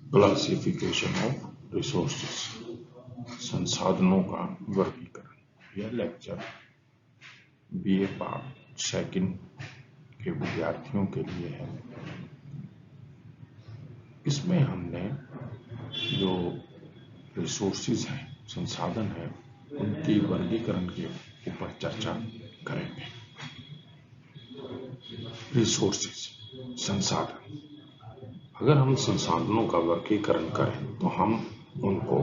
Classification of resources, संसाधनों का वर्गीकरण। यह लेक्चर बीए पार्ट सेकंड के विद्यार्थियों के लिए है। इसमें हमने जो रिसोर्सेज हैं, संसाधन है, उनकी वर्गीकरण के ऊपर चर्चा करेंगे। रिसोर्सेज, संसाधन। अगर हम संसाधनों का वर्गीकरण करें तो हम उनको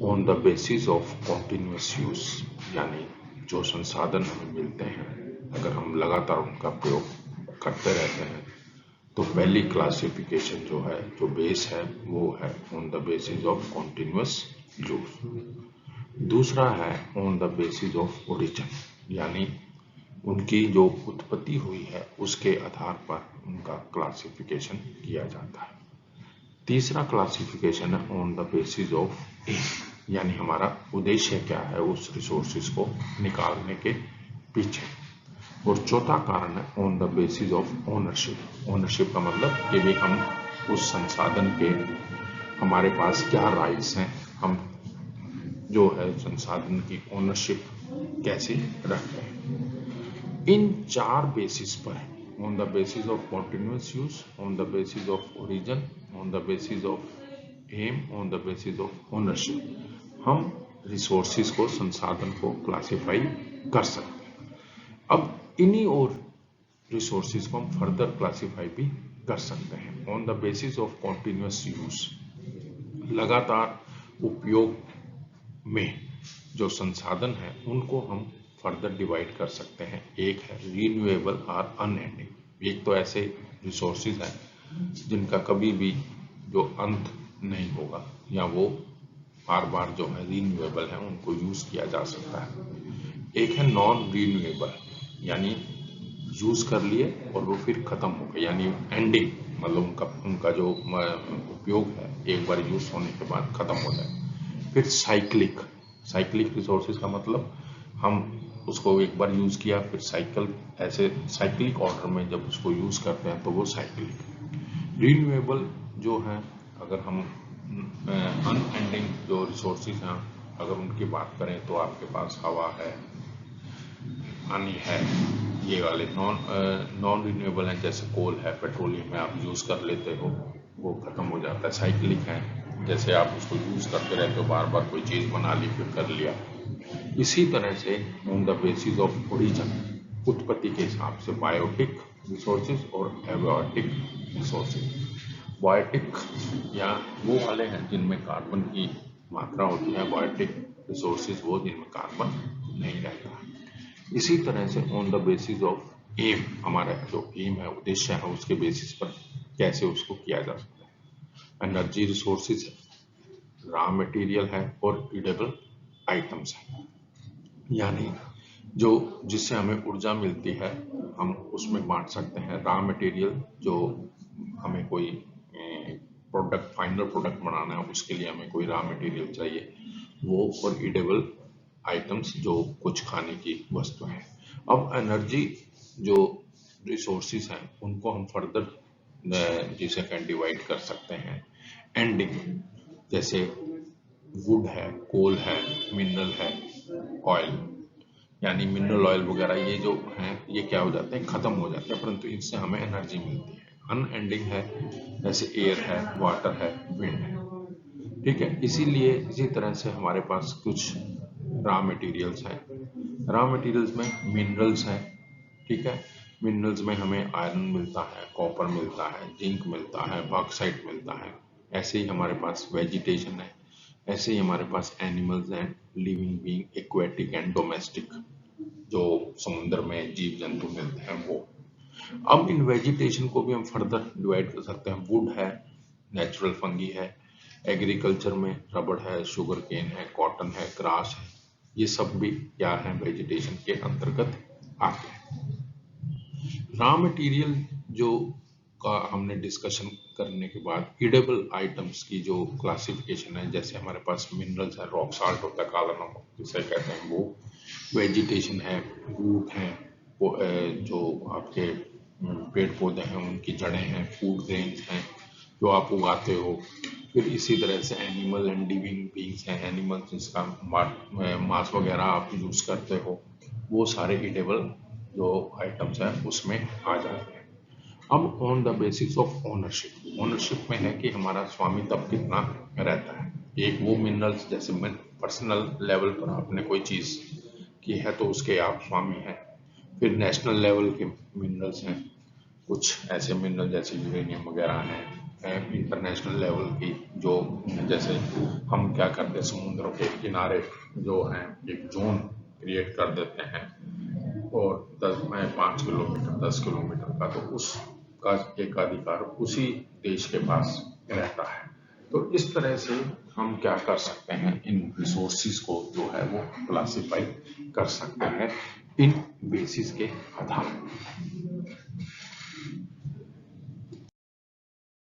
on the basis of continuous use, यानी जो संसाधन हमें मिलते हैं अगर हम लगातार उनका प्रयोग करते रहते हैं तो पहली क्लासिफिकेशन जो है, जो बेस है, वो है on the basis of continuous use. दूसरा है on the basis of origin, यानी उनकी जो उत्पत्ति हुई है उसके आधार पर उनका क्लासिफिकेशन किया जाता है। तीसरा क्लासिफिकेशन है on the basis of aim, यानी हमारा उद्देश्य क्या है उस रिसोर्सेज को निकालने के पीछे। और चौथा कारण है on the basis of ownership. Ownership का मतलब कि भी हम उस संसाधन के, हमारे पास क्या राइट्स हैं, हम जो है संसाधन की ओनरशिप कैसे रखते हैं। इन चार बेसिस पर, on the basis of continuous use, on the basis of origin, on the basis of aim, on the basis of ownership, हम रिसोर्सेज को, संसाधन को क्लासिफाई कर सकते हैं। अब इन्हीं और रिसोर्सेज को हम फर्दर क्लासिफाई भी कर सकते हैं। On the basis of continuous use, लगातार उपयोग में जो संसाधन है उनको हम फर्दर डिवाइड कर सकते हैं। एक है रीन्यूएबल और अनएंडिंग। एक तो ऐसे रिसोर्सेज हैं जिनका कभी भी जो अंत नहीं होगा, या वो बार बार जो है रीन्यूएबल है, उनको यूज किया जा सकता है। एक है नॉन रीन्यूएबल, यानी यूज कर लिए और वो फिर खत्म हो गए, यानी एंडिंग, मतलब उनका जो उपयोग है एक बार यूज होने के बाद खत्म हो जाए। फिर साइक्लिक, साइक्लिक रिसोर्सेज का मतलब हम उसको एक बार यूज किया फिर साइकिल, ऐसे साइक्लिक ऑर्डर में जब उसको यूज करते हैं तो वो साइक्लिक। रिन्यूएबल जो है, अगर हम अनएंडिंग जो रिसोर्सेज हैं अगर उनकी बात करें तो आपके पास हवा है, पानी है, ये वाले नॉन रिन्यूएबल हैं, जैसे कोल है, पेट्रोलियम है, आप यूज कर लेते हो वो खत्म हो जाता है। साइक्लिक है, जैसे आप उसको यूज करते रहते हो, बार बार कोई चीज बना ली फिर कर लिया। इसी तरह से on the basis of origin, उत्पत्ति के हिसाब से बायोटिक रिसोर्सेज और एबायोटिक रिसोर्सेज। बायोटिक या वो वाले हैं जिनमें कार्बन की मात्रा होती है, बायोटिक रिसोर्सेज वो जिनमें कार्बन नहीं रहता। इसी तरह से on the basis of aim, हमारा जो एम है, उद्देश्य है, उसके बेसिस पर कैसे उसको किया जा सकता है। एनर्जी रिसोर्सेज है, रॉ मटेरियल है और ईडेबल आइटम्स है, यानी जो जिससे हमें ऊर्जा मिलती है हम उसमें बांट सकते हैं। रॉ मटेरियल जो हमें कोई प्रोडक्ट, फाइनल प्रोडक्ट बनाना है उसके लिए हमें कोई रॉ मटेरियल चाहिए वो, और ईडेबल आइटम्स जो कुछ खाने की वस्तु है। अब एनर्जी जो रिसोर्सेज हैं उनको हम फर्दर जिसे कैन डिवाइड कर सकते हैं। एंडिंग, जैसे वुड है, कोल है, मिनरल है, ऑयल, यानी मिनरल ऑयल वगैरह ये जो हैं ये क्या हो जाते हैं, खत्म हो जाते हैं, परंतु इनसे हमें एनर्जी मिलती है। अनएंडिंग है, जैसे एयर है, वाटर है, विंड है। ठीक है, इसीलिए इसी तरह से हमारे पास कुछ रॉ मटेरियल्स हैं। रॉ मटेरियल्स में मिनरल्स हैं, ठीक है, मिनरल्स में हमें आयरन मिलता है, कॉपर मिलता है, जिंक मिलता है, बॉक्साइट मिलता है। ऐसे ही हमारे पास वेजिटेशन है, ऐसे ही हमारे पास एनिमल्स हैं, living being, aquatic and domestic, जो समुद्र में जीव जंतु मिलते हैं वो। अब इन वेजिटेशन को भी हम फर्दर डिवाइड कर सकते हैं। वुड है, नेचुरल फंगी है, एग्रीकल्चर में रबड़ है, शुगर केन है, कॉटन है, ग्रास है, ये सब भी क्या है, वेजिटेशन के अंतर्गत आते हैं। रॉ मटेरियल जो का हमने डिस्कशन करने के बाद ईडेबल आइटम्स की जो क्लासिफिकेशन है, जैसे हमारे पास मिनरल्स है, रॉक साल्ट होता है, काला नमक जिसे कहते हैं वो, वेजिटेशन है, रूट है, वो जो आपके पेड़ पौधे हैं उनकी जड़ें हैं, फूड ग्रेन्स हैं, जो आप उगाते हो। फिर इसी तरह से एनिमल एंड लिविंग बींग्स हैं, एनिमल जिसका मांस वगैरह आप यूज करते हो, वो सारे ईटेबल जो आइटम्स हैं उसमें आ जाते हैं। अब on the basis of ownership, ownership में है कि हमारा स्वामी तब कितना रहता है। एक वो मिनरल्स, जैसे पर्सनल लेवल पर आपने कोई चीज की है तो उसके आप स्वामी हैं। फिर नेशनल लेवल के मिनरल्स हैं, कुछ ऐसे मिनरल जैसे यूरेनियम वगैरह हैं। इंटरनेशनल लेवल की जो, जैसे हम क्या करते हैं, समुद्रों के किनारे जो हैं एक जोन क्रिएट कर देते हैं, और 5 किलोमीटर 10 किलोमीटर का, तो उसका एक अधिकार उसी देश के पास रहता है। तो इस तरह से हम क्या कर सकते हैं, इन रिसोर्सिस को जो है वो क्लासिफाई कर सकते हैं इन बेसिस के आधार पर।